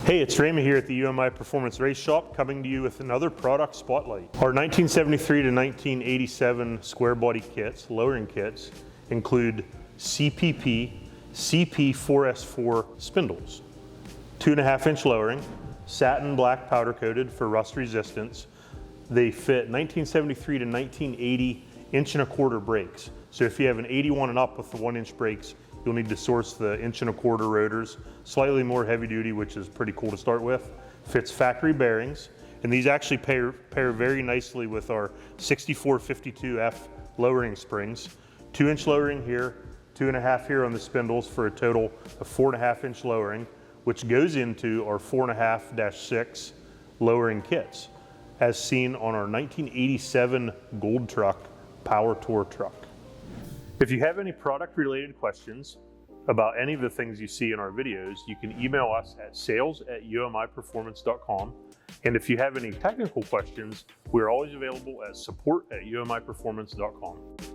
Hey, it's Ramey here at the UMI Performance Race Shop, coming to you with another product spotlight. Our 1973 to 1987 square body kits, lowering kits, include CPP CP4S4 Spindles, 2.5 inch lowering, satin black powder coated for rust resistance. They fit 1973 to 1980 1.25 brakes. So if you have an 81 and up with the 1-inch brakes, you'll need to source the 1.25 rotors, slightly more heavy duty, which is pretty cool to start with. Fits factory bearings, and these actually pair very nicely with our 6452F lowering springs. 2-inch lowering here, 2.5 here on the spindles for a total of 4.5 inch lowering, which goes into our 4.5-6 lowering kits, as seen on our 1987 Gold Truck Power Tour truck. If you have any product related questions about any of the things you see in our videos, you can email us at sales@umiperformance.com. And if you have any technical questions, we're always available at support@umiperformance.com.